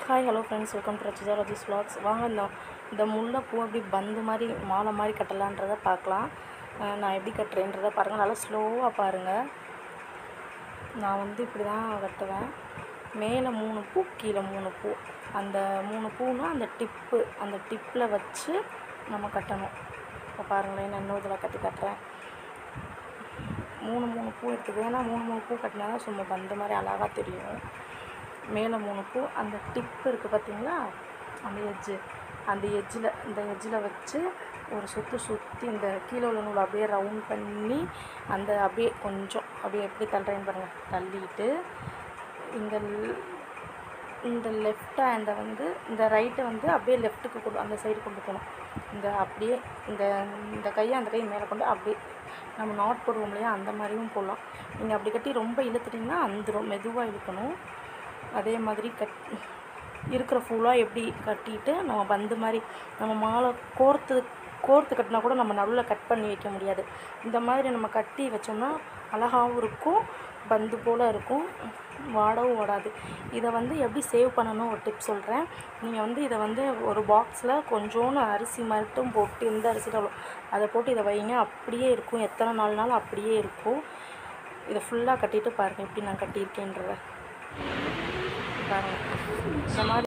Hi hello friends, welcome to ரச்சிதாலஜிஸ் vlogs. வாங்க இந்த முல்லைப்பூ அப்படி பந்து மாதிரி மாலை மாதிரி கட்டலான்றதை பார்க்கலாம். நான் எப்படி கட்டுறேன்றதை பாருங்கள், நல்லா ஸ்லோவாக பாருங்கள். நான் இப்படி தான் கட்டுவேன். மேலே 3 பூ, கீழே 3 பூ. அந்த 3 பூனால் அந்த டிப்பில் வச்சு நம்ம கட்டணும். இப்போ பாருங்களேன், நான் இன்னொரு இதில் கட்டி கட்டுறேன். 3 பூ எடுத்துக்குவேன். ஏன்னா 3 பூ கட்டினா தான் சும்மா பந்து மாதிரி அழகாக தெரியும். மேலே 3 பூ, அந்த டிப்பு இருக்குது பார்த்தீங்களா, அந்த எட்ஜில் வச்சு ஒரு சுற்றி இந்த கீழே உள்ள நூல் அப்படியே ரவுண்ட் பண்ணி அப்படியே கொஞ்சம் அப்படியே எப்படி தள்ளுறேன்னு பாருங்கள். தள்ளிட்டு இந்த லெஃப்ட் ஹேண்டை இந்த ரைட்டை அப்படியே லெஃப்ட்டுக்கு அந்த சைடு கொண்டு போகணும். அப்படியே இந்த கையை அந்த கை மேலே கொண்டு அப்படியே நம்ம நாட் போடுவோம் இல்லையா, அந்த மாதிரியும் போடலாம். நீங்கள் அப்படி கட்டி ரொம்ப இழுத்துட்டிங்கன்னா அந்துடும். மெதுவாக இழுக்கணும். அதே மாதிரி இருக்கிற ஃபுல்லாக எப்படி கட்டிட்டு நம்ம பந்து மாதிரி நம்ம மாலை கோர்த்து கட்டினா கூட நம்ம நடுவில் கட் பண்ணி வைக்க முடியாது. இந்த மாதிரி நம்ம கட்டி வச்சோம்னா அழகாகவும் இருக்கும், பந்து போல் இருக்கும், வாடவும் ஓடாது. இதை எப்படி சேவ் பண்ணணும் ஒரு டிப் சொல்கிறேன். நீங்கள் இதை ஒரு பாக்ஸில் கொஞ்சோன்னு அரிசி மட்டும் போட்டு, இந்த அரிசியில் அதை போட்டு இதை வைங்க. அப்படியே இருக்கும், எத்தனை நாள்னாலும் அப்படியே இருக்கும். இதை ஃபுல்லாக கட்டிட்டு பாருங்கள் எப்படி நான் கட்டியிருக்கேன்றதை பாருங்கள். இந்த மாதிரி